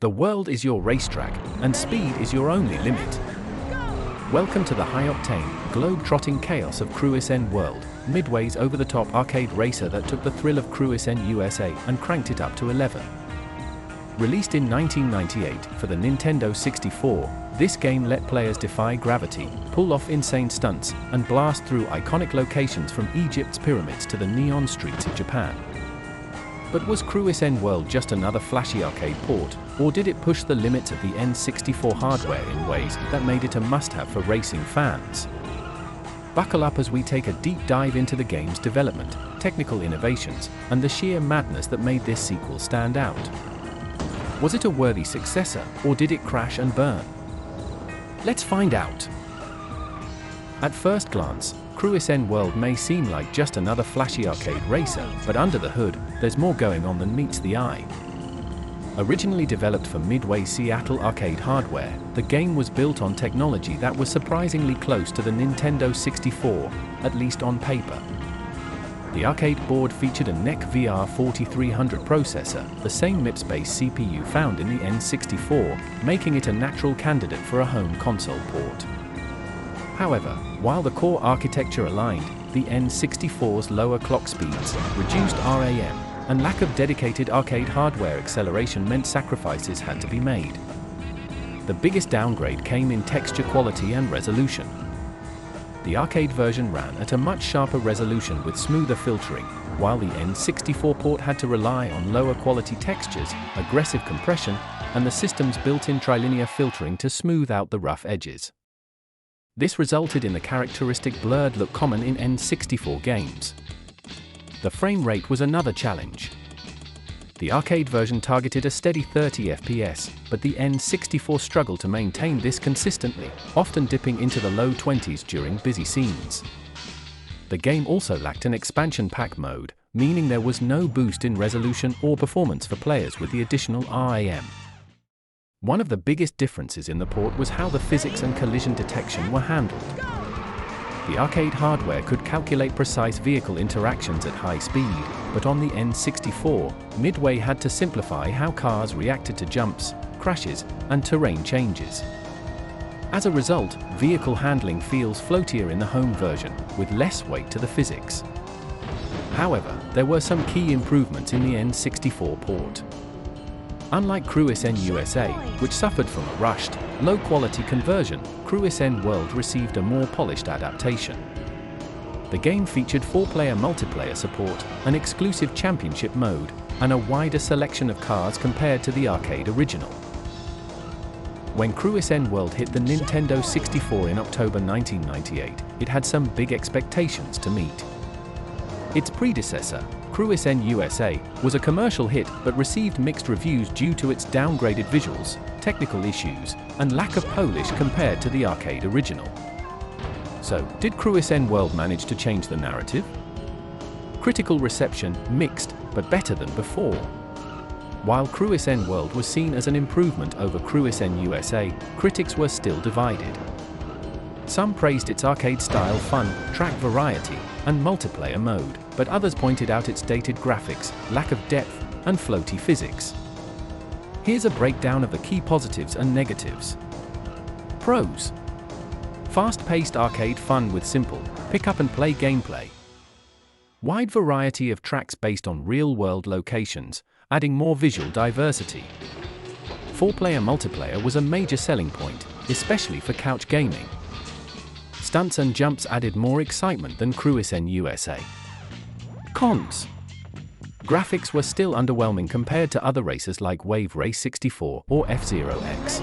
The world is your racetrack, and speed is your only limit. Welcome to the high-octane, globe-trotting chaos of Cruis'n World, Midway's over-the-top arcade racer that took the thrill of Cruis'n USA and cranked it up to 11. Released in 1998 for the Nintendo 64, this game let players defy gravity, pull off insane stunts, and blast through iconic locations from Egypt's pyramids to the neon streets of Japan. But was Cruis'n World just another flashy arcade port, or did it push the limits of the N64 hardware in ways that made it a must-have for racing fans? Buckle up as we take a deep dive into the game's development, technical innovations, and the sheer madness that made this sequel stand out. Was it a worthy successor, or did it crash and burn? Let's find out. At first glance, Cruis'n World may seem like just another flashy arcade racer, but under the hood, there's more going on than meets the eye. Originally developed for Midway Seattle arcade hardware, the game was built on technology that was surprisingly close to the Nintendo 64, at least on paper. The arcade board featured a NEC VR 4300 processor, the same MIPS-based CPU found in the N64, making it a natural candidate for a home console port. However, while the core architecture aligned, the N64's lower clock speeds, reduced RAM, and lack of dedicated arcade hardware acceleration meant sacrifices had to be made. The biggest downgrade came in texture quality and resolution. The arcade version ran at a much sharper resolution with smoother filtering, while the N64 port had to rely on lower quality textures, aggressive compression, and the system's built-in trilinear filtering to smooth out the rough edges. This resulted in the characteristic blurred look common in N64 games. The frame rate was another challenge. The arcade version targeted a steady 30 FPS, but the N64 struggled to maintain this consistently, often dipping into the low 20s during busy scenes. The game also lacked an expansion pack mode, meaning there was no boost in resolution or performance for players with the additional RAM. One of the biggest differences in the port was how the physics and collision detection were handled. The arcade hardware could calculate precise vehicle interactions at high speed, but on the N64, Midway had to simplify how cars reacted to jumps, crashes, and terrain changes. As a result, vehicle handling feels floatier in the home version, with less weight to the physics. However, there were some key improvements in the N64 port. Unlike Cruis'n USA, which suffered from a rushed, low-quality conversion, Cruis'n World received a more polished adaptation. The game featured 4-player multiplayer support, an exclusive championship mode, and a wider selection of cars compared to the arcade original. When Cruis'n World hit the Nintendo 64 in October 1998, it had some big expectations to meet. Its predecessor, Cruis'n USA, was a commercial hit but received mixed reviews due to its downgraded visuals, technical issues, and lack of polish compared to the arcade original. So, did Cruis'n World manage to change the narrative? Critical reception, mixed, but better than before. While Cruis'n World was seen as an improvement over Cruis'n USA, critics were still divided. Some praised its arcade-style fun, track variety, and multiplayer mode, but others pointed out its dated graphics, lack of depth, and floaty physics. Here's a breakdown of the key positives and negatives. Pros: fast-paced arcade fun with simple, pick-up-and-play gameplay. Wide variety of tracks based on real-world locations, adding more visual diversity. 4-player multiplayer was a major selling point, especially for couch gaming. Stunts and jumps added more excitement than Cruis'n USA. Cons: graphics were still underwhelming compared to other races like Wave Race 64 or F-Zero X.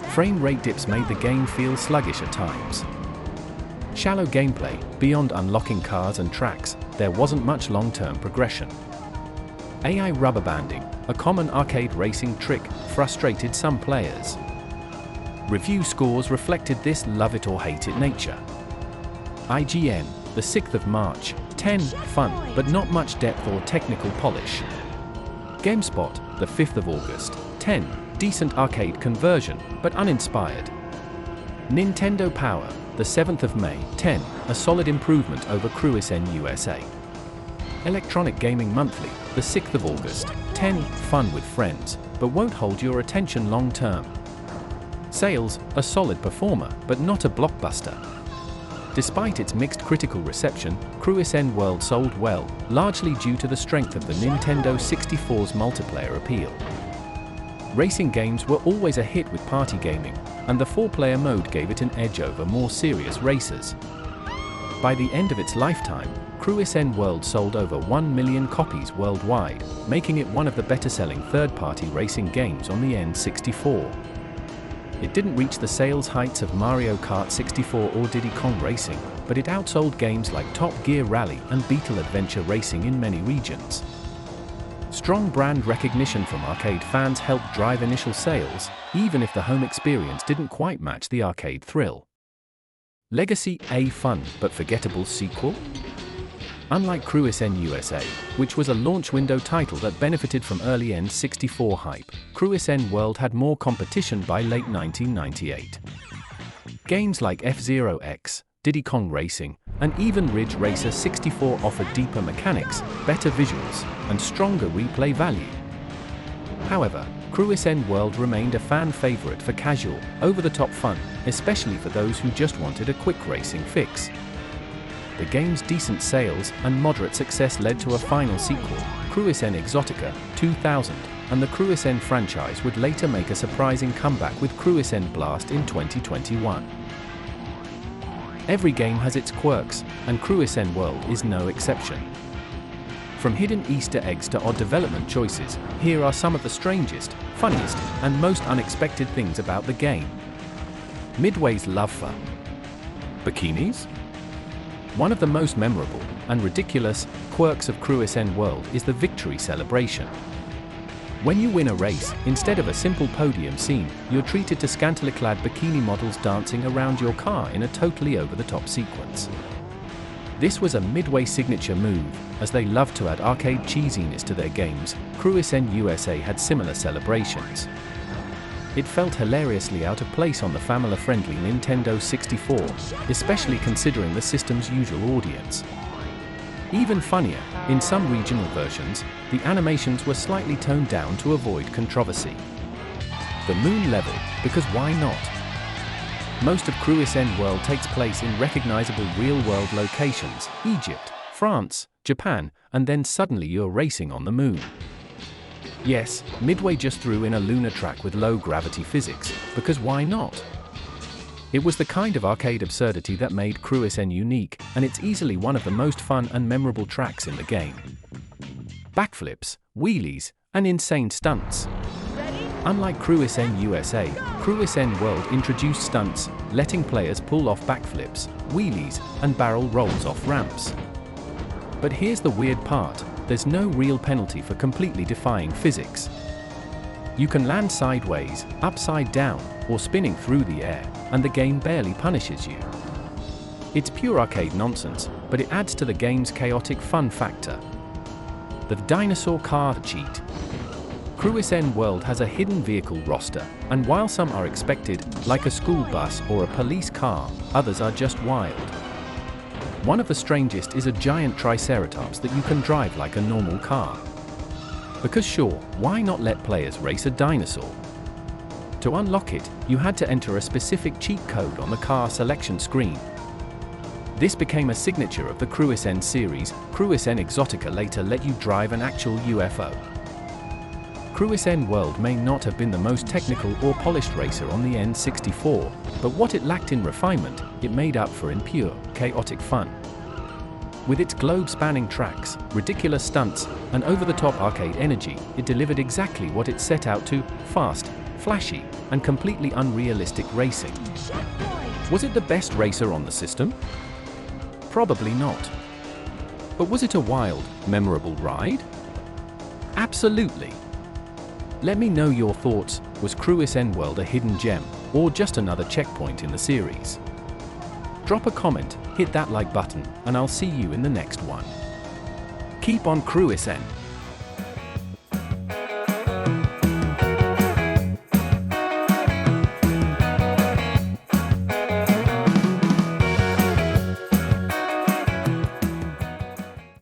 Frame rate dips made the game feel sluggish at times. Shallow gameplay: beyond unlocking cars and tracks, there wasn't much long-term progression. AI rubber banding, a common arcade racing trick, frustrated some players. Review scores reflected this love-it-or-hate-it nature. IGN, the 6th of March, 10, fun, but not much depth or technical polish. GameSpot, the 5th of August, 10, decent arcade conversion, but uninspired. Nintendo Power, the 7th of May, 10, a solid improvement over Cruis'n USA. Electronic Gaming Monthly, the 6th of August, 10. Fun with friends, but won't hold your attention long term. Sales, a solid performer, but not a blockbuster. Despite its mixed critical reception, Cruis'n World sold well, largely due to the strength of the Nintendo 64's multiplayer appeal. Racing games were always a hit with party gaming, and the 4-player mode gave it an edge over more serious racers. By the end of its lifetime, Cruis'n World sold over 1 million copies worldwide, making it one of the better-selling third-party racing games on the N64. It didn't reach the sales heights of Mario Kart 64 or Diddy Kong Racing, but it outsold games like Top Gear Rally and Beetle Adventure Racing in many regions. Strong brand recognition from arcade fans helped drive initial sales, even if the home experience didn't quite match the arcade thrill. Legacy, a fun but forgettable sequel? Unlike Cruis'n USA, which was a launch window title that benefited from early N64 hype, Cruis'n World had more competition by late 1998. Games like F-Zero X, Diddy Kong Racing, and even Ridge Racer 64 offered deeper mechanics, better visuals, and stronger replay value. However, Cruis'n World remained a fan favorite for casual, over-the-top fun, especially for those who just wanted a quick racing fix. The game's decent sales and moderate success led to a final sequel, Cruis'n Exotica 2000, and the Cruis'n franchise would later make a surprising comeback with Cruis'n Blast in 2021. Every game has its quirks, and Cruis'n World is no exception. From hidden Easter eggs to odd development choices, here are some of the strangest, funniest, and most unexpected things about the game. Midway's love for bikinis? One of the most memorable and ridiculous quirks of Cruis'n World is the victory celebration. When you win a race, instead of a simple podium scene, you're treated to scantily clad bikini models dancing around your car in a totally over-the-top sequence. This was a Midway signature move, as they loved to add arcade cheesiness to their games. Cruis'n USA had similar celebrations. It felt hilariously out of place on the family-friendly Nintendo 64, especially considering the system's usual audience. Even funnier, in some regional versions, the animations were slightly toned down to avoid controversy. The moon level, because why not? Most of Cruis'n World takes place in recognizable real-world locations: Egypt, France, Japan, and then suddenly you're racing on the moon. Yes, Midway just threw in a lunar track with low-gravity physics, because why not? It was the kind of arcade absurdity that made Cruis'n unique, and it's easily one of the most fun and memorable tracks in the game. Backflips, wheelies, and insane stunts. Unlike Cruis'n USA, Cruis'n World introduced stunts, letting players pull off backflips, wheelies, and barrel rolls off ramps. But here's the weird part: there's no real penalty for completely defying physics. You can land sideways, upside down, or spinning through the air, and the game barely punishes you. It's pure arcade nonsense, but it adds to the game's chaotic fun factor. The dinosaur car cheat. Cruis'n World has a hidden vehicle roster, and while some are expected, like a school bus or a police car, others are just wild. One of the strangest is a giant triceratops that you can drive like a normal car. Because sure, why not let players race a dinosaur? To unlock it, you had to enter a specific cheat code on the car selection screen. This became a signature of the Cruis'n series. Cruis'n Exotica later let you drive an actual UFO. Cruis'n World may not have been the most technical or polished racer on the N64, but what it lacked in refinement, it made up for in pure, chaotic fun. With its globe-spanning tracks, ridiculous stunts, and over-the-top arcade energy, it delivered exactly what it set out to: fast, flashy, and completely unrealistic racing. Was it the best racer on the system? Probably not. But was it a wild, memorable ride? Absolutely. Let me know your thoughts. Was Cruis'n World a hidden gem, or just another checkpoint in the series? Drop a comment, hit that like button, and I'll see you in the next one. Keep on Cruis'n!